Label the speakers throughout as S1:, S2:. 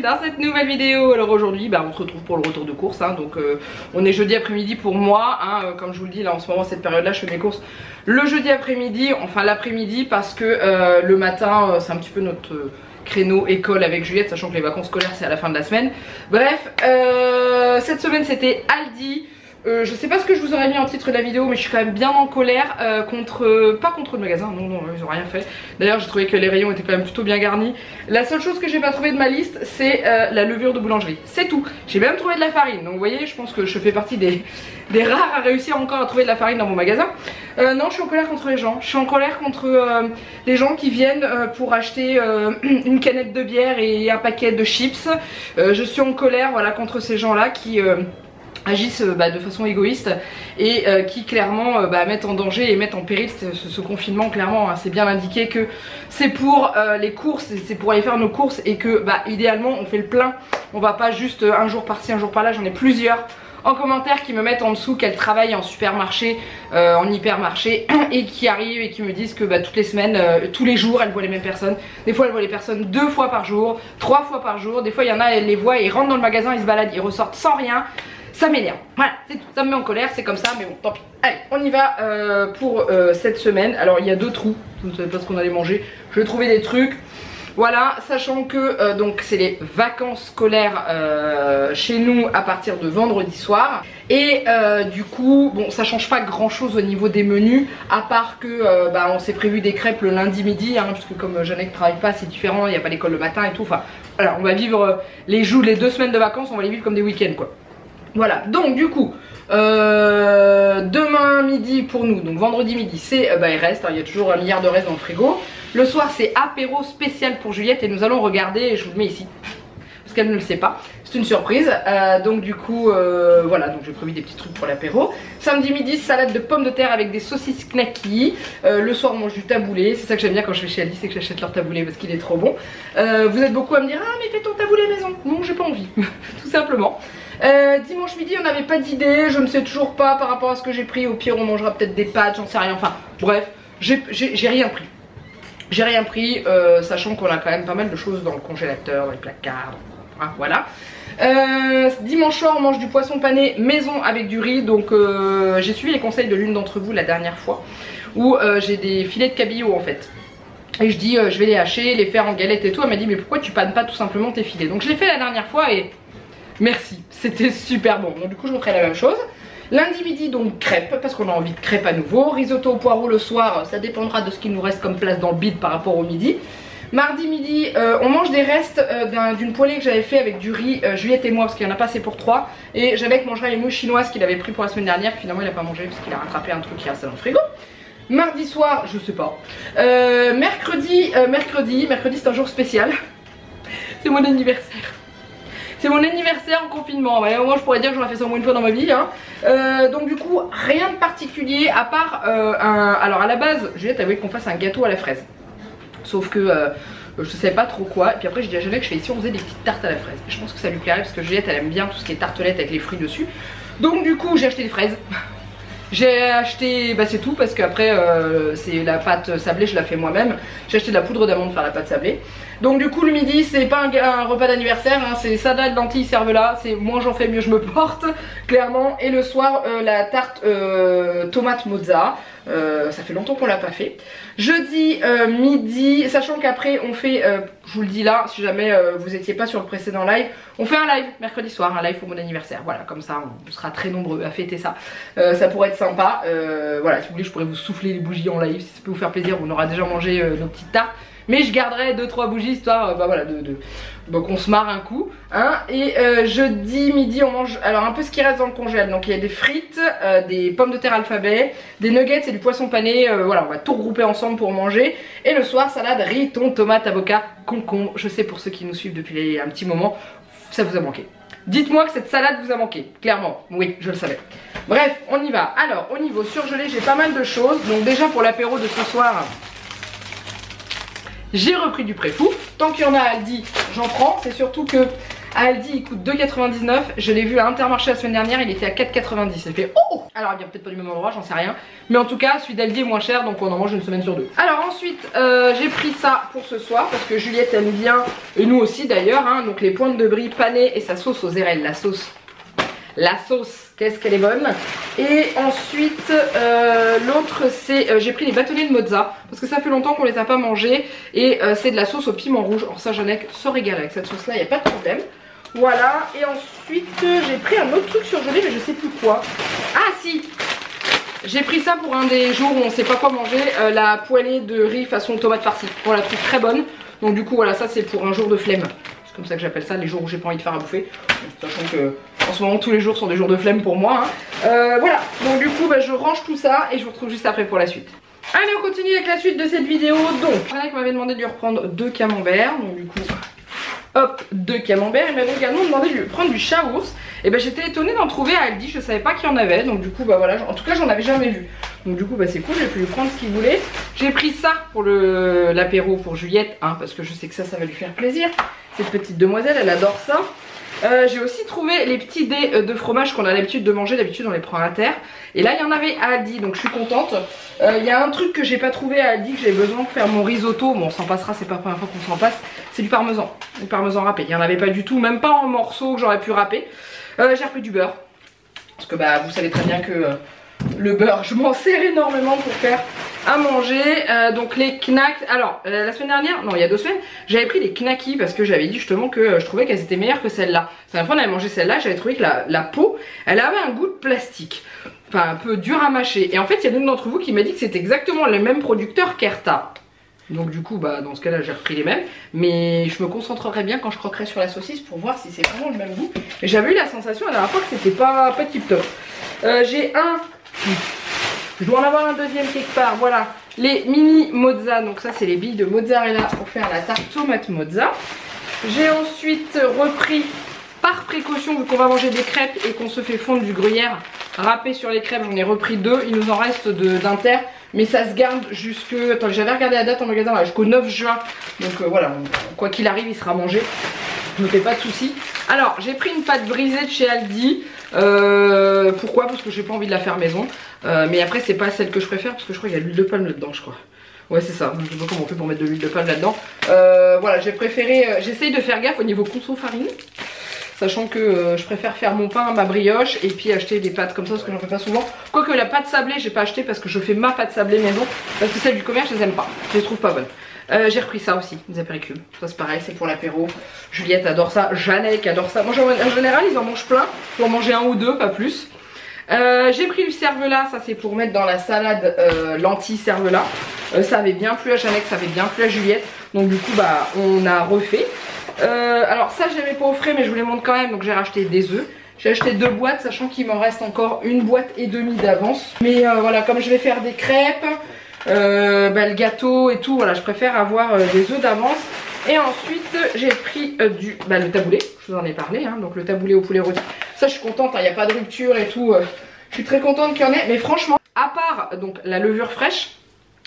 S1: dans cette nouvelle vidéo. Alors aujourd'hui on se retrouve pour le retour de course hein. Donc on est jeudi après-midi pour moi hein. Comme je vous le dis là en ce moment cette période là je fais mes courses le jeudi après-midi, enfin l'après-midi parce que le matin c'est un petit peu notre créneau école avec Juliette, sachant que les vacances scolaires c'est à la fin de la semaine. Bref, cette semaine c'était Aldi. Je sais pas ce que je vous aurais mis en titre de la vidéo, mais je suis quand même bien en colère pas contre le magasin, non, ils ont rien fait. D'ailleurs j'ai trouvé que les rayons étaient quand même plutôt bien garnis. La seule chose que j'ai pas trouvé de ma liste c'est la levure de boulangerie, c'est tout. J'ai même trouvé de la farine, donc vous voyez je pense que je fais partie des rares à réussir encore à trouver de la farine dans mon magasin. Non, je suis en colère contre les gens, je suis en colère contre les gens qui viennent pour acheter une canette de bière et un paquet de chips. Je suis en colère voilà, contre ces gens là qui agissent de façon égoïste et qui clairement mettent en danger et mettent en péril ce confinement. Clairement hein, c'est bien indiqué que c'est pour les courses, c'est pour aller faire nos courses et que idéalement on fait le plein, on va pas juste un jour par-ci un jour par-là. J'en ai plusieurs en commentaire qui me mettent en dessous qu'elles travaillent en supermarché, en hypermarché et qui arrivent et qui me disent que toutes les semaines, tous les jours elles voient les mêmes personnes. Des fois elles voient les personnes 2 fois par jour, 3 fois par jour, des fois il y en a elles les voient et ils rentrent dans le magasin, ils se baladent, ils ressortent sans rien. Ça m'énerve, voilà, c'est tout, ça me met en colère, c'est comme ça, mais bon, tant pis. Allez, on y va pour cette semaine. Alors il y a 2 trous, je ne savais pas ce qu'on allait manger, je vais trouver des trucs. Voilà, sachant que donc c'est les vacances scolaires chez nous à partir de vendredi soir. Et du coup, bon ça change pas grand chose au niveau des menus, à part que on s'est prévu des crêpes le lundi midi, hein, parce que comme Jeannette travaille pas c'est différent, il n'y a pas l'école le matin et tout. Enfin voilà, on va vivre les 2 semaines de vacances, on va les vivre comme des week-ends quoi. Voilà, donc du coup, demain midi pour nous, donc vendredi midi, c'est il reste, hein, il y a toujours 1 milliard de restes dans le frigo. Le soir c'est apéro spécial pour Juliette et nous allons regarder, je vous le mets ici, parce qu'elle ne le sait pas, c'est une surprise. Donc du coup, voilà, donc j'ai prévu des petits trucs pour l'apéro. Samedi midi, salade de pommes de terre avec des saucisses knacky. Le soir on mange du taboulé, c'est ça que j'aime bien quand je vais chez Aldi, c'est que j'achète leur taboulé parce qu'il est trop bon. Vous êtes beaucoup à me dire, ah mais fais ton taboulé maison. Non, j'ai pas envie, tout simplement. Dimanche midi on n'avait pas d'idée, je ne sais toujours pas par rapport à ce que j'ai pris. Au pire on mangera peut-être des pâtes, j'en sais rien, enfin bref, j'ai rien pris. J'ai rien pris, sachant qu'on a quand même pas mal de choses dans le congélateur, dans les placards, hein, voilà. Dimanche soir on mange du poisson pané maison avec du riz. Donc j'ai suivi les conseils de l'une d'entre vous la dernière fois, où j'ai des filets de cabillaud en fait. Et je dis je vais les hacher, les faire en galette et tout. Elle m'a dit mais pourquoi tu pannes pas tout simplement tes filets. Donc je l'ai fait la dernière fois et merci, c'était super bon. Donc du coup je referai la même chose. Lundi midi donc crêpes, parce qu'on a envie de crêpes à nouveau. Risotto au poireau le soir, ça dépendra de ce qu'il nous reste comme place dans le bide par rapport au midi. Mardi midi on mange des restes d'une poêlée que j'avais fait avec du riz, Juliette et moi, parce qu'il n'y en a pas assez pour 3. Et j'avais que mangerait les moules chinoises qu'il avait pris pour la semaine dernière. Finalement il n'a pas mangé parce qu'il a rattrapé un truc qui restait dans le frigo. Mardi soir, je sais pas. Mercredi c'est un jour spécial. C'est mon anniversaire. C'est mon anniversaire en confinement, ouais, moi je pourrais dire que j'en ai fait ça au moins une fois dans ma vie hein. Donc du coup rien de particulier à part alors à la base Juliette avait qu'on fasse un gâteau à la fraise. Sauf que je sais pas trop quoi. Et puis après j'ai dit à Jeannette que je fais ici on faisait des petites tartes à la fraise. Et je pense que ça lui plairait parce que Juliette elle aime bien tout ce qui est tartelette avec les fruits dessus. Donc du coup j'ai acheté des fraises. J'ai acheté, c'est tout parce qu'après c'est la pâte sablée, je la fais moi-même. J'ai acheté de la poudre d'amande pour faire la pâte sablée. Donc du coup le midi c'est pas un repas d'anniversaire hein, c'est salade, lentilles, cervelas. C'est moins j'en fais mieux je me porte, clairement. Et le soir la tarte tomate mozza. Ça fait longtemps qu'on l'a pas fait. Jeudi midi, sachant qu'après on fait, je vous le dis là, si jamais vous étiez pas sur le précédent live, on fait un live mercredi soir, un live pour mon anniversaire. Voilà, comme ça on sera très nombreux à fêter ça. Ça pourrait être sympa. Voilà, si vous voulez je pourrais vous souffler les bougies en live, si ça peut vous faire plaisir. On aura déjà mangé nos petites tartes. Mais je garderai 2-3 bougies histoire voilà, qu'on se marre un coup hein. Et jeudi midi on mange alors un peu ce qui reste dans le congèle. Donc il y a des frites, des pommes de terre alphabet, des nuggets et du poisson pané. Voilà, on va tout regrouper ensemble pour manger. Et le soir salade, riz, thon, tomate, avocat, concombre. Je sais pour ceux qui nous suivent depuis un petit moment, ça vous a manqué. Dites-moi que cette salade vous a manqué, clairement, oui je le savais. Bref on y va. Alors au niveau surgelé j'ai pas mal de choses. Donc déjà pour l'apéro de ce soir j'ai repris du Préfou. Tant qu'il y en a à Aldi, j'en prends. C'est surtout que à Aldi il coûte 2,99. Je l'ai vu à Intermarché la semaine dernière, il était à 4,90. J'ai fait oh Alors il vient peut-être pas du même endroit, j'en sais rien. Mais en tout cas celui d'Aldi est moins cher, donc on en mange une semaine sur deux. Alors ensuite j'ai pris ça pour ce soir parce que Juliette aime bien, et nous aussi d'ailleurs, hein, donc les pointes de brie panées et sa sauce aux érelles. La sauce, qu'est-ce qu'elle est bonne. Et ensuite l'autre c'est, j'ai pris les bâtonnets de mozza parce que ça fait longtemps qu'on les a pas mangés. Et c'est de la sauce au piment rouge. Alors ça Jeannette se régale avec cette sauce là, il n'y a pas de problème. Voilà, et ensuite j'ai pris un autre truc surgelé mais je sais plus quoi. Ah si, j'ai pris ça pour un des jours où on sait pas quoi manger, la poêlée de riz façon tomate farcie. On la trouve très bonne, donc du coup voilà, ça c'est pour un jour de flemme. C'est comme ça que j'appelle ça, les jours où j'ai pas envie de faire à bouffer. Sachant que en ce moment tous les jours sont des jours de flemme pour moi, hein. Voilà, donc du coup bah, je range tout ça et je vous retrouve juste après pour la suite. Allez, on continue avec la suite de cette vidéo. Donc, Jeannette m'avait demandé de lui reprendre 2 camemberts, donc du coup... Hop, 2 camemberts. Il m'avait également demandé de lui prendre du chaours. Et ben j'étais étonnée d'en trouver à Aldi, je savais pas qu'il y en avait. Donc du coup bah voilà, en tout cas j'en avais jamais vu. Donc du coup bah c'est cool, j'ai pu lui prendre ce qu'il voulait. J'ai pris ça pour l'apéro pour Juliette, hein, parce que je sais que ça va lui faire plaisir. Cette petite demoiselle, elle adore ça. J'ai aussi trouvé les petits dés de fromage qu'on a l'habitude de manger, d'habitude on les prend à terre. Et là il y en avait à Aldi, donc je suis contente. Il y a un truc que j'ai pas trouvé à Aldi, que j'ai besoin pour faire mon risotto. Bon on s'en passera, c'est pas la première fois qu'on s'en passe. C'est du parmesan râpé. Il y en avait pas du tout, même pas en morceaux que j'aurais pu râper. J'ai repris du beurre. Parce que bah vous savez très bien que le beurre, je m'en sers énormément pour faire à manger. Donc les knacks, alors la semaine dernière, non il y a 2 semaines, j'avais pris les knackis parce que j'avais dit justement que je trouvais qu'elles étaient meilleures que celles-là. C'est la fois on avait mangé celle-là, j'avais trouvé que la peau, elle avait un goût de plastique. Enfin un peu dur à mâcher. Et en fait il y a l'une d'entre vous qui m'a dit que c'était exactement le même producteur qu'Erta. Donc du coup bah dans ce cas là j'ai repris les mêmes. Mais je me concentrerai bien quand je croquerai sur la saucisse pour voir si c'est vraiment le même goût. Mais j'avais eu la sensation la dernière fois que c'était pas tip top. J'ai je dois en avoir un deuxième quelque part. Voilà, les mini mozza. Donc ça c'est les billes de mozzarella pour faire la tarte tomate mozza. J'ai ensuite repris par précaution, vu qu'on va manger des crêpes et qu'on se fait fondre du gruyère râpé sur les crêpes, j'en ai repris 2. Il nous en reste d'Inter, mais ça se garde jusque... Attends, j'avais regardé la date en magasin jusqu'au 9 juin. Donc voilà, quoi qu'il arrive, il sera mangé. Je me fais pas de soucis. Alors, j'ai pris une pâte brisée de chez Aldi. Pourquoi? Parce que j'ai pas envie de la faire maison. Mais après, c'est pas celle que je préfère parce que je crois qu'il y a de l'huile de palme là-dedans, je crois. Ouais, c'est ça. Je sais pas comment on fait pour mettre de l'huile de palme là-dedans. Voilà, j'ai préféré... J'essaye de faire gaffe au niveau conso farine. Sachant que je préfère faire mon pain, ma brioche et puis acheter des pâtes comme ça parce que j'en fais pas souvent. Quoique la pâte sablée j'ai pas acheté parce que je fais ma pâte sablée maison. Parce que celle du commerce je les aime pas, je les trouve pas bonnes. J'ai repris ça aussi, des apéricubes. Ça c'est pareil, c'est pour l'apéro. Juliette adore ça, Jeannette adore ça. Moi en général ils en mangent plein, pour manger 1 ou 2, pas plus. J'ai pris du cervelas, ça c'est pour mettre dans la salade lentilles cervelas. Ça avait bien plu à Jeannette, ça avait bien plu à Juliette. Donc du coup bah on a refait. Alors ça j'aimais pas au frais mais je vous les montre quand même, donc j'ai racheté des œufs. J'ai acheté 2 boîtes sachant qu'il m'en reste encore 1,5 boîte d'avance. Mais voilà, comme je vais faire des crêpes, bah, le gâteau et tout, voilà, je préfère avoir des œufs d'avance. Et ensuite j'ai pris le taboulé, je vous en ai parlé, hein, donc le taboulé au poulet rôti. Ça je suis contente, il n'y a pas de rupture et tout, je suis très contente qu'il y en ait. Mais franchement, à part donc la levure fraîche,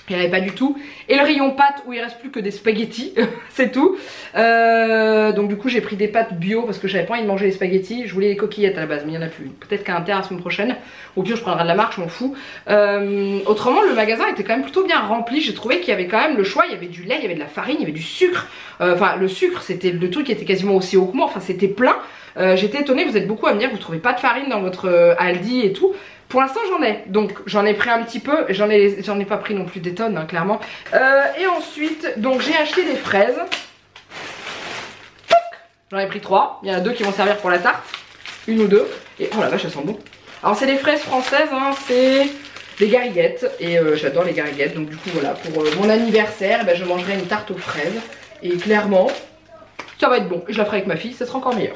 S1: il n'y en avait pas du tout. Et le rayon pâtes où il reste plus que des spaghettis, c'est tout. Donc du coup j'ai pris des pâtes bio parce que j'avais pas envie de manger les spaghettis. Je voulais les coquillettes à la base mais il n'y en a plus. Peut-être qu'à Inter la semaine prochaine. Au pire je prendrai de la marque, je m'en fous. Autrement le magasin était quand même plutôt bien rempli. J'ai trouvé qu'il y avait quand même le choix. Il y avait du lait, il y avait de la farine, il y avait du sucre. Enfin le sucre c'était le truc qui était quasiment aussi haut que moi. Enfin c'était plein. J'étais étonnée, vous êtes beaucoup à me dire que vous trouvez pas de farine dans votre Aldi et tout. Pour l'instant j'en ai, donc j'en ai pris un petit peu, j'en ai pas pris non plus des tonnes hein, clairement. Et ensuite donc j'ai acheté des fraises. J'en ai pris 3, il y en a 2 qui vont servir pour la tarte, 1 ou 2. Et oh la vache elles sont bon. Alors c'est des fraises françaises, hein, c'est des gariguettes et j'adore les gariguettes. Donc du coup voilà, pour mon anniversaire eh ben, je mangerai une tarte aux fraises. Et clairement ça va être bon, je la ferai avec ma fille, ça sera encore meilleur.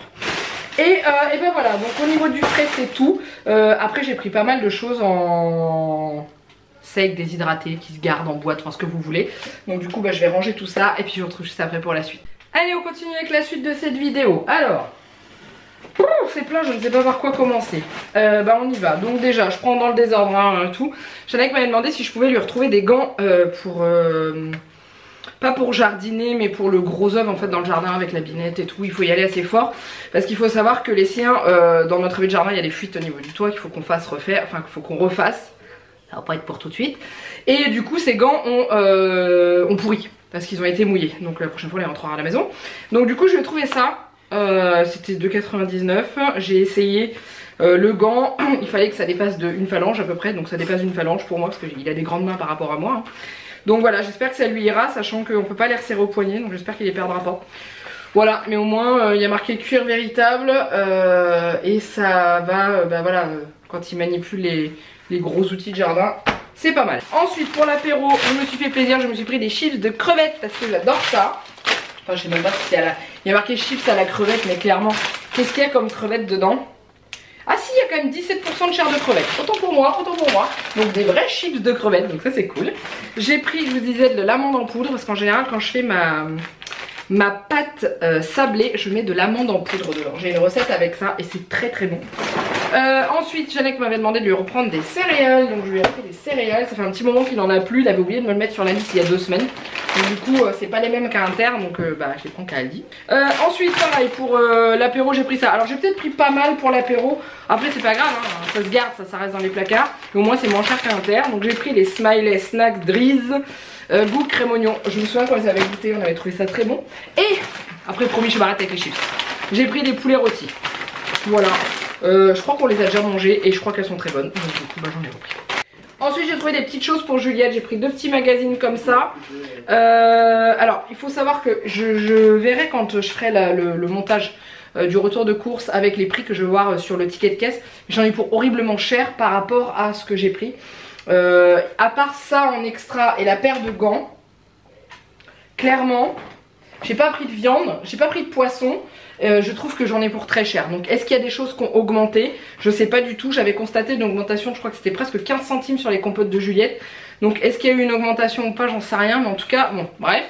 S1: Et ben voilà, donc au niveau du frais c'est tout. Après j'ai pris pas mal de choses en sec, déshydraté, qui se gardent en boîte, enfin ce que vous voulez. Donc du coup bah, je vais ranger tout ça et puis je vous retrouve juste après pour la suite. Allez on continue avec la suite de cette vidéo. Alors, c'est plein, je ne sais pas par quoi commencer. Bah on y va. Donc déjà je prends dans le désordre hein, tout. Jeannette m'avait demandé si je pouvais lui retrouver des gants pour pas pour jardiner mais pour le gros œuvre en fait dans le jardin avec la binette et tout. Il faut y aller assez fort parce qu'il faut savoir que les siens dans notre œuvre de jardin il y a des fuites au niveau du toit qu'il faut qu'on fasse refaire, enfin qu'il faut qu'on refasse. Ça va pas être pour tout de suite. Et du coup ces gants ont pourri parce qu'ils ont été mouillés. Donc la prochaine fois on les rentrera à la maison. Donc du coup je vais trouver ça. C'était 2,99. J'ai essayé le gant. Il fallait que ça dépasse une phalange à peu près. Donc ça dépasse une phalange pour moi parce qu'il a des grandes mains par rapport à moi. Donc voilà, j'espère que ça lui ira, sachant qu'on peut pas les resserrer au poignet. Donc j'espère qu'il les perdra pas. Voilà, mais au moins il y a marqué cuir véritable. Et ça va, voilà, quand il manipule les gros outils de jardin, c'est pas mal. Ensuite pour l'apéro, je me suis fait plaisir, je me suis pris des chips de crevettes parce que j'adore ça. Enfin je sais même pas si c'est il y a marqué chips à la crevette, mais clairement, qu'est-ce qu'il y a comme crevettes dedans? Ah si, il y a quand même 17% de chair de crevettes. Autant pour moi, autant pour moi. Donc des vrais chips de crevettes, donc ça c'est cool. J'ai pris, je vous disais, de l'amande en poudre parce qu'en général quand je fais ma pâte sablée, je mets de l'amande en poudre dedans. J'ai une recette avec ça et c'est très très bon. Ensuite, Janek m'avait demandé de lui reprendre des céréales, donc je lui ai repris des céréales. Ça fait un petit moment qu'il en a plus, il avait oublié de me le mettre sur la liste il y a 2 semaines. Donc du coup, c'est pas les mêmes qu'à Inter, donc je les prends qu'à Aldi. Ensuite, pareil, pour l'apéro, j'ai pris ça. Alors j'ai peut-être pris pas mal pour l'apéro. Après, c'est pas grave, hein, ça se garde, ça reste dans les placards. Mais au moins, c'est moins cher qu'à Inter. Donc j'ai pris les Smiley Snacks Drizz. Goût crème oignon. Je me souviens quand ils avaient goûté, on avait trouvé ça très bon. Et après, promis, je m'arrête avec les chips. J'ai pris des poulets rôtis. Voilà. Je crois qu'on les a déjà mangés et je crois qu'elles sont très bonnes. Donc du coup, j'en ai repris. Ensuite, j'ai trouvé des petites choses pour Juliette. J'ai pris 2 petits magazines comme ça. Alors, il faut savoir que je verrai quand je ferai le montage du retour de course avec les prix que je vais voir sur le ticket de caisse. J'en ai pour horriblement cher par rapport à ce que j'ai pris. À part ça en extra et la paire de gants, clairement, j'ai pas pris de viande, j'ai pas pris de poisson. Je trouve que j'en ai pour très cher. Donc est-ce qu'il y a des choses qui ont augmenté? Je sais pas du tout. J'avais constaté une augmentation, je crois que c'était presque 15 centimes sur les compotes de Juliette. Donc est-ce qu'il y a eu une augmentation ou pas? J'en sais rien. Mais en tout cas, bon, bref.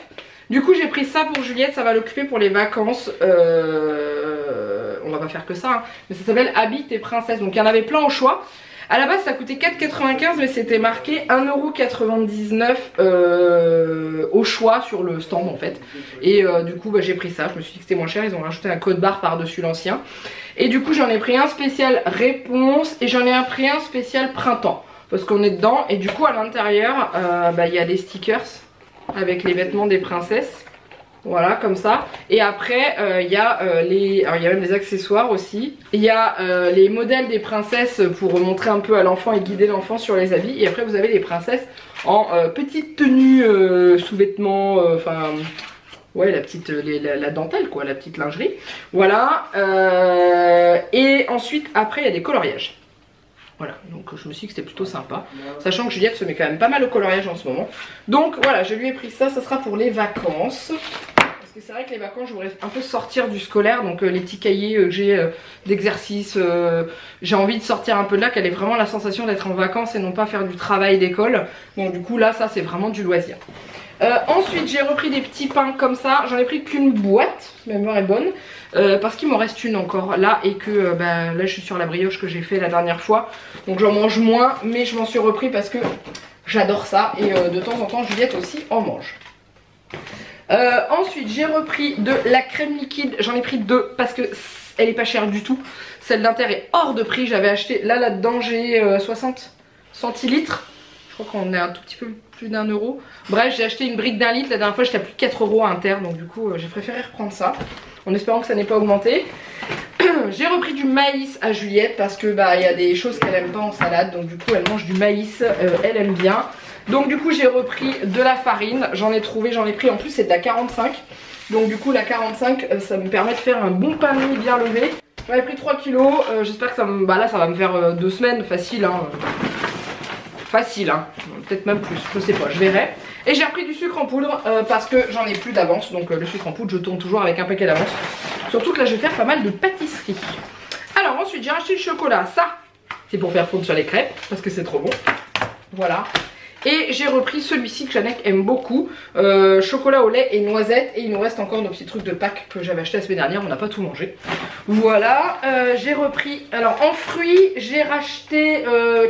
S1: Du coup j'ai pris ça pour Juliette, ça va l'occuper pour les vacances. On va pas faire que ça, hein. Mais ça s'appelle Habits et Princesse. Donc il y en avait plein au choix. À la base ça coûtait 4,95 mais c'était marqué 1,99€ au choix sur le stand en fait. Et du coup j'ai pris ça, je me suis dit que c'était moins cher, ils ont rajouté un code barre par dessus l'ancien. Et du coup j'en ai pris un spécial réponse et j'en ai pris un spécial printemps. Parce qu'on est dedans et du coup à l'intérieur il y a des stickers avec les vêtements des princesses. Voilà comme ça. Et après il y a même des accessoires aussi. Il y a les modèles des princesses pour montrer un peu à l'enfant et guider l'enfant sur les habits. Et après vous avez les princesses en petite tenue sous-vêtements, enfin ouais la dentelle quoi, la petite lingerie. Voilà. Et ensuite après il y a des coloriages. Voilà, donc je me suis dit que c'était plutôt sympa. Sachant que Juliette se met quand même pas mal au coloriage en ce moment. Donc voilà, je lui ai pris ça, ça sera pour les vacances. Parce que c'est vrai que les vacances, je voudrais un peu sortir du scolaire. Donc les petits cahiers que j'ai d'exercice, j'ai envie de sortir un peu de là, qu'elle ait vraiment la sensation d'être en vacances et non pas faire du travail d'école. Donc du coup là, ça c'est vraiment du loisir. Ensuite j'ai repris des petits pains comme ça. J'en ai pris qu'une boîte, ma mémoire est bonne. Parce qu'il m'en reste une encore là et que là je suis sur la brioche que j'ai fait la dernière fois. Donc j'en mange moins mais je m'en suis repris parce que j'adore ça. Et de temps en temps Juliette aussi en mange. Ensuite j'ai repris de la crème liquide. J'en ai pris 2 parce que elle est pas chère du tout. Celle d'Inter est hors de prix. J'avais acheté là-dedans j'ai 60 centilitres. Je crois qu'on est un tout petit peu plus d'€1. Bref, j'ai acheté une brique d'1 litre. La dernière fois j'étais à plus de 4€ à Inter. Donc du coup j'ai préféré reprendre ça en espérant que ça n'ait pas augmenté. J'ai repris du maïs à Juliette parce que il y a des choses qu'elle aime pas en salade. Donc du coup elle mange du maïs, elle aime bien. Donc du coup j'ai repris de la farine. J'en ai pris en plus c'est de la 45. Donc du coup la 45 ça me permet de faire un bon pain de mie bien levé. J'en ai pris 3 kilos. J'espère que ça me, là ça va me faire 2 semaines facile hein. Facile hein, peut-être même plus, je sais pas, je verrai. Et j'ai repris du sucre en poudre parce que j'en ai plus d'avance. Donc le sucre en poudre je tourne toujours avec un paquet d'avance. Surtout que là je vais faire pas mal de pâtisserie. Alors ensuite j'ai racheté le chocolat. Ça c'est pour faire fondre sur les crêpes parce que c'est trop bon. Voilà. Et j'ai repris celui-ci que Janek aime beaucoup, chocolat au lait et noisette. Et il nous reste encore nos petits trucs de Pâques que j'avais acheté la semaine dernière, on n'a pas tout mangé. Voilà, j'ai repris, alors en fruits j'ai racheté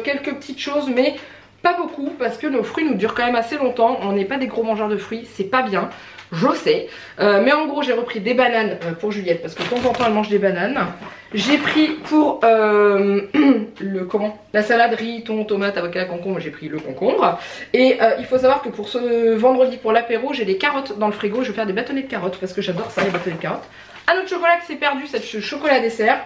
S1: quelques petites choses mais Pas beaucoup parce que nos fruits nous durent quand même assez longtemps. On n'est pas des gros mangeurs de fruits, c'est pas bien. Je sais, mais en gros j'ai repris des bananes pour Juliette parce que de temps en temps elle mange des bananes. J'ai pris pour la salade riz, thon, tomate, avocat, concombre, j'ai pris le concombre. Et il faut savoir que pour ce vendredi pour l'apéro j'ai des carottes dans le frigo. Je vais faire des bâtonnets de carottes parce que j'adore ça, les bâtonnets de carottes. Un autre chocolat qui s'est perdu, c'est ce chocolat dessert.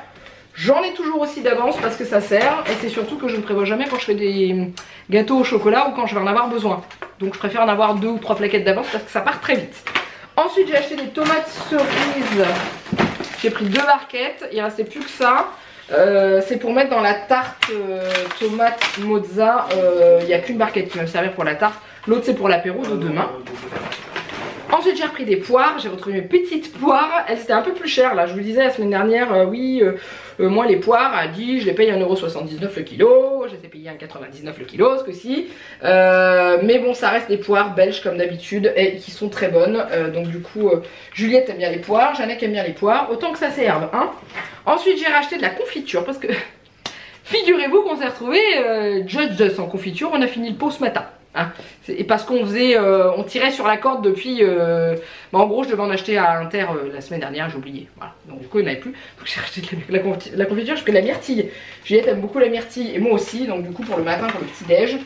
S1: J'en ai toujours aussi d'avance parce que ça sert, et c'est surtout que je ne prévois jamais quand je fais des gâteaux au chocolat ou quand je vais en avoir besoin. Donc je préfère en avoir 2 ou 3 plaquettes d'avance parce que ça part très vite. Ensuite j'ai acheté des tomates cerises, j'ai pris 2 barquettes, il ne restait plus que ça. C'est pour mettre dans la tarte tomate mozza, il n'y a qu'une barquette qui va me servir pour la tarte, l'autre c'est pour l'apéro de demain. Ensuite j'ai repris des poires, j'ai retrouvé mes petites poires, elles étaient un peu plus chères là, je vous disais la semaine dernière, moi les poires à 10, je les paye 1,79€ le kilo, je les ai payées 1,99€ le kilo ce coup-ci, mais bon ça reste des poires belges comme d'habitude et qui sont très bonnes, donc du coup Juliette aime bien les poires, Jeannette aime bien les poires, autant que ça serve hein. Ensuite j'ai racheté de la confiture parce que figurez-vous qu'on s'est retrouvé Judge en confiture, on a fini le pot ce matin. Hein, et parce qu'on faisait, on tirait sur la corde depuis, en gros je devais en acheter à Inter la semaine dernière, j'ai oublié, voilà, donc du coup il n'y en avait plus, donc j'ai racheté de la confiture, j'ai pris de la myrtille, Juliette aime beaucoup la myrtille et moi aussi, donc du coup pour le matin, pour le petit déj,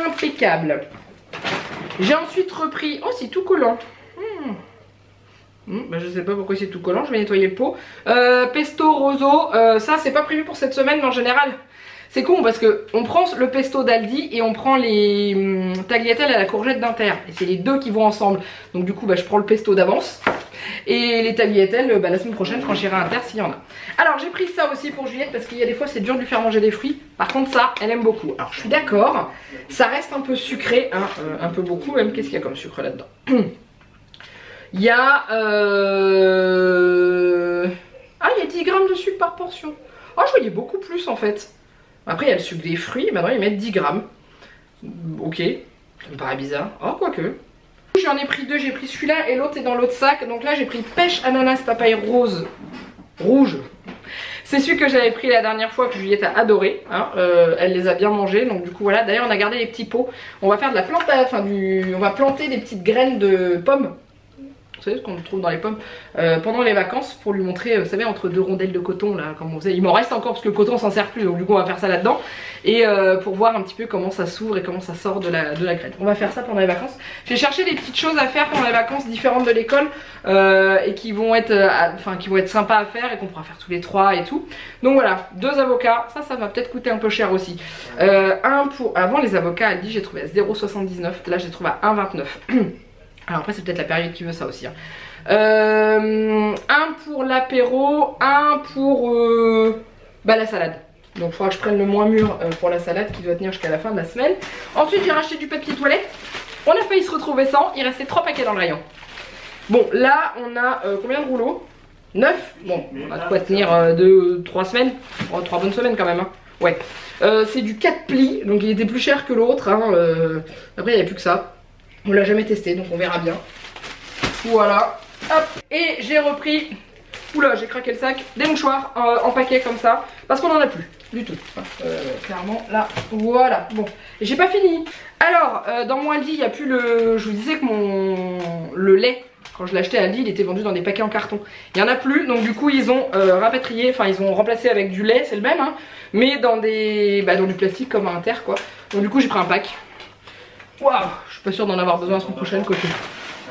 S1: impeccable. J'ai ensuite repris, oh c'est tout collant, je sais pas pourquoi c'est tout collant, je vais nettoyer le pot, pesto roseau, ça c'est pas prévu pour cette semaine mais en général... C'est con parce que on prend le pesto d'Aldi et on prend les tagliatelles à la courgette d'Inter. Et c'est les deux qui vont ensemble. Donc du coup je prends le pesto d'avance. Et les tagliatelles la semaine prochaine quand j'irai à Inter s'il y en a. Alors j'ai pris ça aussi pour Juliette parce qu'il y a des fois c'est dur de lui faire manger des fruits. Par contre ça elle aime beaucoup. Alors je suis d'accord, ça reste un peu sucré, hein, un peu beaucoup même. Qu'est-ce qu'il y a comme sucre là-dedans? Il y a... Ah il y a 10 grammes de sucre par portion. Oh je voyais beaucoup plus en fait. Après il y a le sucre des fruits, maintenant ils mettent 10 grammes. Ok, ça me paraît bizarre. Oh quoique. J'en ai pris 2, j'ai pris celui-là et l'autre est dans l'autre sac. Donc là j'ai pris pêche, ananas, papaye rose, rouge. C'est celui que j'avais pris la dernière fois que Juliette a adoré. Hein. Elle les a bien mangés. Donc du coup voilà, d'ailleurs on a gardé les petits pots. On va faire de la plante, on va planter des petites graines de pommes. Vous savez ce qu'on trouve dans les pommes pendant les vacances pour lui montrer, vous savez, entre 2 rondelles de coton là, comme on faisait. Il m'en reste encore parce que le coton s'en sert plus, donc du coup on va faire ça là-dedans. Et pour voir un petit peu comment ça s'ouvre et comment ça sort de la graine. On va faire ça pendant les vacances. J'ai cherché des petites choses à faire pendant les vacances différentes de l'école et qui vont être sympas à faire et qu'on pourra faire tous les 3 et tout. Donc voilà, 2 avocats, ça va peut-être coûter un peu cher aussi. Avant les avocats, elle dit j'ai trouvé à 0,79, là j'ai trouvé à 1,29. Alors après c'est peut-être la période qui veut ça aussi hein. Un pour l'apéro, un pour la salade. Donc il faudra que je prenne le moins mûr pour la salade qui doit tenir jusqu'à la fin de la semaine. Ensuite j'ai racheté du papier toilette. On a failli se retrouver sans, il restait 3 paquets dans le rayon. Bon là on a combien de rouleaux? 9. Bon on a de quoi tenir 3 semaines. Oh, 3 bonnes semaines quand même hein. Ouais. C'est du 4 plis, donc il était plus cher que l'autre hein. Après il n'y avait plus que ça. On l'a jamais testé donc on verra bien. Voilà. Hop. Et j'ai repris, oula j'ai craqué le sac, des mouchoirs en paquet comme ça. Parce qu'on en a plus du tout. Clairement là, voilà. Bon, et j'ai pas fini. Alors dans mon Aldi il n'y a plus le... Je vous disais que le lait, quand je l'achetais à Aldi il était vendu dans des paquets en carton. Il n'y en a plus donc du coup ils ont rapatrié, enfin ils ont remplacé avec du lait, c'est le même hein, mais dans du plastique comme à Inter quoi. Donc du coup j'ai pris un pack. Waouh, je suis pas sûre d'en avoir besoin la semaine prochaine côté.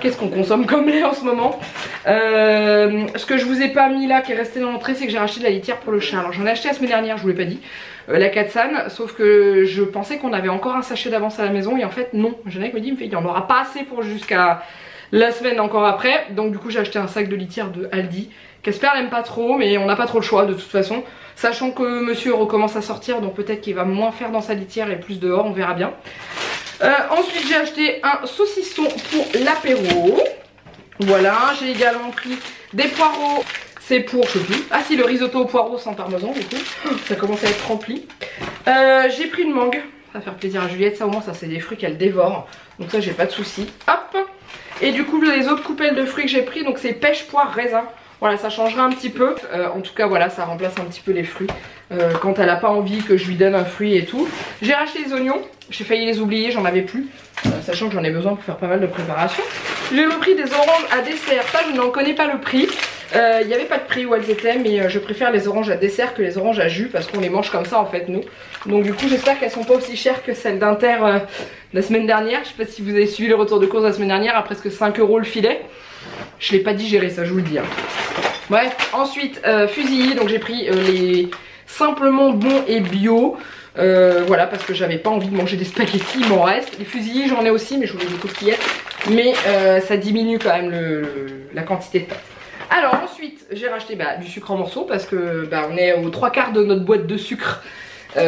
S1: Qu'est-ce qu'on consomme comme lait en ce moment? Ce que je vous ai pas mis là qui est resté dans l'entrée, c'est que j'ai racheté de la litière pour le chat. Alors j'en ai acheté la semaine dernière, je vous l'ai pas dit, la Katsan, sauf que je pensais qu'on avait encore un sachet d'avance à la maison et en fait non. Jeannette me dit, il n'y en aura pas assez pour jusqu'à la semaine encore après. Donc du coup j'ai acheté un sac de litière de Aldi. Qu'Esper n'aime pas trop, mais on n'a pas trop le choix de toute façon. Sachant que monsieur recommence à sortir, donc peut-être qu'il va moins faire dans sa litière et plus dehors, on verra bien. Ensuite j'ai acheté un saucisson pour l'apéro. Voilà, j'ai également pris des poireaux. C'est pour, je sais plus. Ah si, le risotto au poireau sans parmesan du coup. Ça commence à être rempli. J'ai pris une mangue. Ça va faire plaisir à Juliette, ça au moins ça c'est des fruits qu'elle dévore. Donc ça j'ai pas de souci. Hop. Et du coup les autres coupelles de fruits que j'ai pris, donc c'est pêche, poire, raisin. Voilà, ça changera un petit peu. En tout cas, voilà, ça remplace un petit peu les fruits. Quand elle n'a pas envie que je lui donne un fruit et tout. J'ai racheté les oignons, j'ai failli les oublier, j'en avais plus. Sachant que j'en ai besoin pour faire pas mal de préparation. J'ai repris des oranges à dessert, ça je n'en connais pas le prix. Il n'y avait pas de prix où elles étaient, mais je préfère les oranges à dessert que les oranges à jus parce qu'on les mange comme ça en fait nous. Donc du coup j'espère qu'elles sont pas aussi chères que celles d'Inter la semaine dernière. Je sais pas si vous avez suivi le retour de course la semaine dernière à presque 5 € le filet. Je l'ai pas digéré ça, je vous le dis. Hein. Bref, ensuite fusillé, donc j'ai pris les simplement bons et bio. Voilà, parce que j'avais pas envie de manger des spaghettis, il m'en reste. Les fusillés j'en ai aussi, mais je voulais des coquillettes. Mais ça diminue quand même la quantité de pâtes. Alors ensuite j'ai racheté du sucre en morceaux parce que on est aux 3/4 de notre boîte de sucre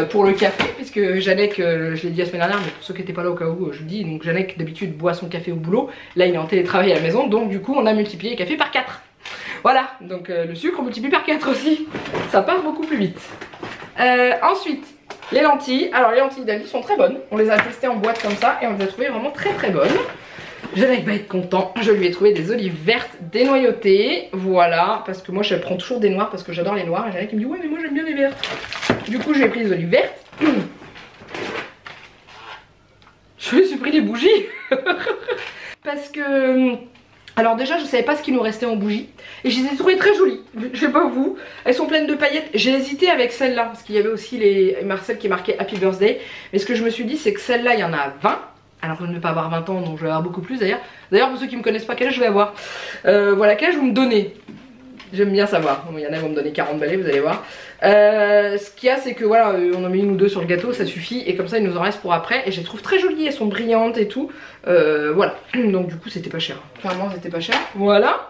S1: pour le café, puisque Jannek, je l'ai dit la semaine dernière, mais pour ceux qui n'étaient pas là au cas où je le dis, donc Jannek d'habitude boit son café au boulot, là il est en télétravail à la maison, donc du coup on a multiplié le café par 4. Voilà, donc le sucre on multiplie par 4 aussi, ça part beaucoup plus vite. Ensuite les lentilles, alors les lentilles d'Aldi sont très bonnes, on les a testées en boîte comme ça et on les a trouvées vraiment très très bonnes. Jannek va être content, je lui ai trouvé des olives vertes dénoyautées, voilà, parce que moi je prends toujours des noires parce que j'adore les noires, et Jannek me dit ouais mais moi j'aime bien les vertes. Du coup je lui ai pris des olives vertes. Je lui ai pris des bougies. Parce que... Alors déjà je savais pas ce qu'il nous restait en bougies. Et je les ai trouvées très jolies. Je sais pas vous. Elles sont pleines de paillettes. J'ai hésité avec celle-là. Parce qu'il y avait aussi les Marcel qui est marqué Happy Birthday. Mais ce que je me suis dit c'est que celle-là il y en a 20. Alors je ne vais pas avoir 20 ans donc je vais avoir beaucoup plus d'ailleurs. D'ailleurs pour ceux qui me connaissent pas quel âge je vais avoir. Voilà quel âge vous me donnez. J'aime bien savoir. Il y en a qui vont me donner 40 balais, vous allez voir. Ce qu'il y a, c'est que voilà, on en met une ou deux sur le gâteau, ça suffit. Et comme ça, il nous en reste pour après. Et je les trouve très jolies, elles sont brillantes et tout. Voilà. Donc du coup, c'était pas cher. Clairement, c'était pas cher. Voilà.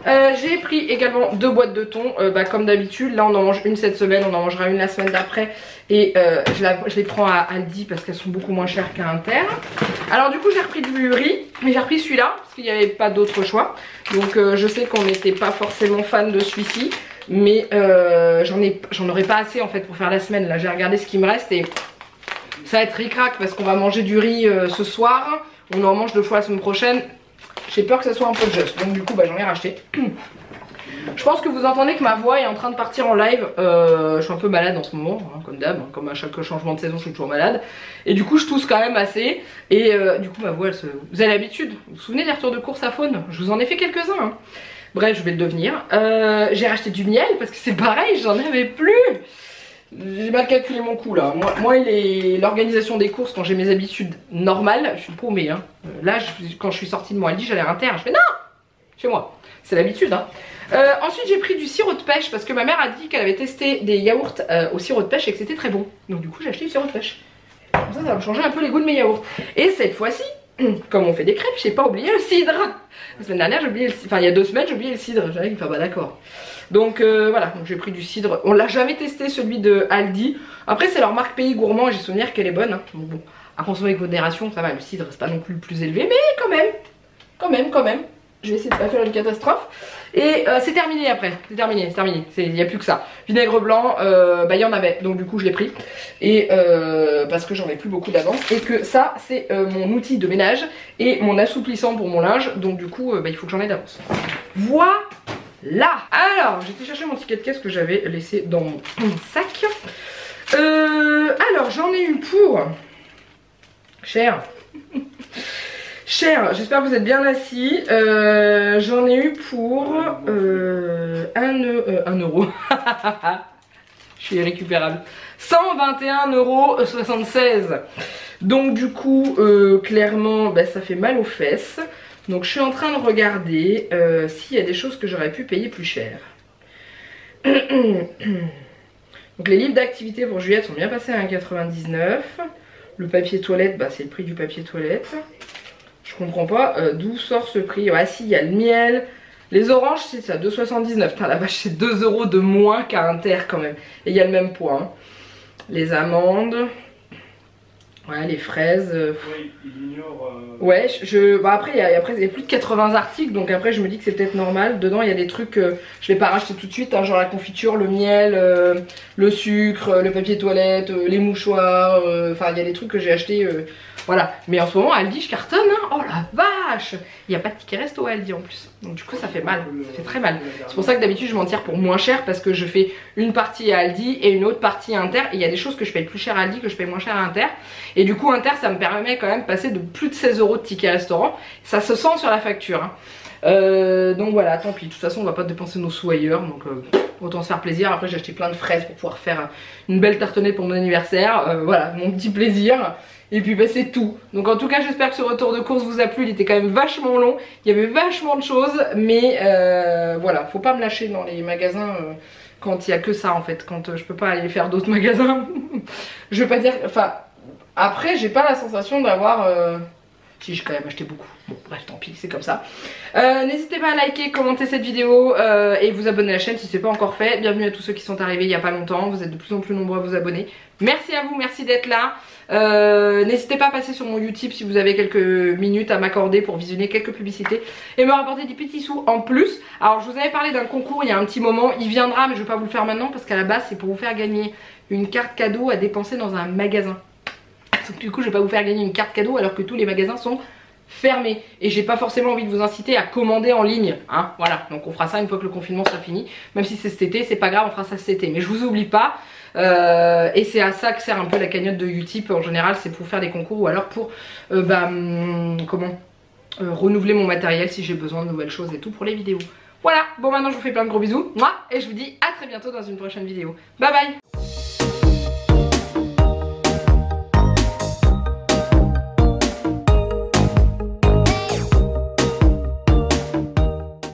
S1: J'ai pris également 2 boîtes de thon, comme d'habitude. Là, on en mange une cette semaine, on en mangera une la semaine d'après. Et je les prends à Aldi parce qu'elles sont beaucoup moins chères qu'à Inter. Alors du coup, j'ai repris du riz, mais j'ai repris celui-là parce qu'il n'y avait pas d'autre choix. Donc je sais qu'on n'était pas forcément fan de celui-ci, mais j'en aurais pas assez en fait pour faire la semaine. Là, j'ai regardé ce qui me reste et ça va être ric-rac parce qu'on va manger du riz ce soir. On en mange 2 fois la semaine prochaine. J'ai peur que ça soit un peu juste, donc du coup j'en ai racheté. Je pense que vous entendez que ma voix est en train de partir en live. Je suis un peu malade en ce moment, hein, comme d'hab, hein, comme à chaque changement de saison je suis toujours malade. Et du coup je tousse quand même assez. Et du coup ma voix vous avez l'habitude. Vous vous souvenez des retours de course à faune? Je vous en ai fait quelques-uns. Hein. Bref, je vais le devenir. J'ai racheté du miel parce que c'est pareil, j'en avais plus. J'ai mal calculé mon coup là. Moi l'organisation des courses quand j'ai mes habitudes normales, je suis paumée. Hein. Là quand je suis sortie de moi, elle dit j'allais à Inter. Je fais non, chez moi. C'est l'habitude. Hein. Ensuite j'ai pris du sirop de pêche parce que ma mère a dit qu'elle avait testé des yaourts au sirop de pêche et que c'était très bon. Donc du coup j'ai acheté du sirop de pêche. Comme ça va me changer un peu les goûts de mes yaourts. Et cette fois-ci, comme on fait des crêpes, j'ai pas oublié le cidre. La semaine dernière j'ai oublié le cidre. Enfin il y a 2 semaines j'ai oublié le cidre. J'avais dit bah d'accord. Donc voilà, donc j'ai pris du cidre. On l'a jamais testé celui de Aldi. Après c'est leur marque Pays Gourmand et j'ai souvenir qu'elle est bonne. Hein. Donc, bon, à consommer avec modération, ça va, le cidre c'est pas non plus le plus élevé, mais quand même. Je vais essayer de pas faire une catastrophe. Et c'est terminé après, c'est terminé. Il n'y a plus que ça. Vinaigre blanc, il y en avait, donc du coup je l'ai pris. Et parce que j'en ai plus beaucoup d'avance. Et que ça c'est mon outil de ménage et mon assouplissant pour mon linge. Donc du coup il faut que j'en ai d'avance. Voilà. Alors j'ai été chercher mon ticket de caisse que j'avais laissé dans mon sac. Alors j'en ai eu pour cher, j'espère que vous êtes bien assis. J'en ai eu pour 1 euro. Je suis irrécupérable. 121,76 €. Donc du coup clairement ça fait mal aux fesses. Donc je suis en train de regarder s'il y a des choses que j'aurais pu payer plus cher. Donc les livres d'activité pour Juliette sont bien passés à 1,99 €. Le papier toilette, c'est le prix du papier toilette. Je comprends pas d'où sort ce prix. Ah si, il y a le miel. Les oranges, c'est ça, 2,79 €. Putain la vache, c'est 2 € de moins qu'à Inter quand même. Et il y a le même poids. Hein. Les amandes. Ouais, les fraises.
S2: Oui, il ignore.
S1: Ouais, après il y a plus de 80 articles, donc après je me dis que c'est peut-être normal. Dedans il y a des trucs que je vais pas racheter tout de suite, hein, genre la confiture, le miel, le sucre, le papier toilette, les mouchoirs. Enfin il y a des trucs que j'ai acheté. Voilà. Mais en ce moment Aldi je cartonne. Hein. Oh la vache! Il n'y a pas de ticket resto à Aldi en plus. Donc du coup ça fait mal, ça fait très mal. C'est pour ça que d'habitude je m'en tire pour moins cher parce que je fais une partie à Aldi et une autre partie à Inter. Et il y a des choses que je paye plus cher à Aldi que je paye moins cher à Inter. Et du coup Inter ça me permet quand même de passer de plus de 16 € de ticket restaurant. Ça se sent sur la facture. Hein. Donc voilà, tant pis. De toute façon on va pas dépenser nos sous ailleurs. Donc autant se faire plaisir. Après j'ai acheté plein de fraises pour pouvoir faire une belle tartelette pour mon anniversaire. Voilà, mon petit plaisir. Et puis bah c'est tout. Donc en tout cas j'espère que ce retour de course vous a plu. Il était quand même vachement long. Il y avait vachement de choses. Mais voilà, faut pas me lâcher dans les magasins quand il y a que ça en fait. Quand je peux pas aller faire d'autres magasins. Je veux pas dire... Enfin, après j'ai pas la sensation d'avoir... Si, j'ai quand même acheté beaucoup. Bon, bref, tant pis, c'est comme ça. N'hésitez pas à liker, commenter cette vidéo et vous abonner à la chaîne si c'est pas encore fait. Bienvenue à tous ceux qui sont arrivés il n'y a pas longtemps. Vous êtes de plus en plus nombreux à vous abonner. Merci à vous, merci d'être là. N'hésitez pas à passer sur mon YouTube si vous avez quelques minutes à m'accorder pour visionner quelques publicités et me rapporter des petits sous en plus. Alors, je vous avais parlé d'un concours il y a un petit moment. Il viendra, mais je vais pas vous le faire maintenant parce qu'à la base, c'est pour vous faire gagner une carte cadeau à dépenser dans un magasin. Donc du coup je vais pas vous faire gagner une carte cadeau alors que tous les magasins sont fermés. Et j'ai pas forcément envie de vous inciter à commander en ligne. Hein, voilà, donc on fera ça une fois que le confinement sera fini. Même si c'est cet été, c'est pas grave, on fera ça cet été. Mais je vous oublie pas. Et c'est à ça que sert un peu la cagnotte de Utip en général. C'est pour faire des concours ou alors pour renouveler mon matériel si j'ai besoin de nouvelles choses et tout pour les vidéos. Voilà, bon maintenant je vous fais plein de gros bisous. Moi, et je vous dis à très bientôt dans une prochaine vidéo. Bye bye.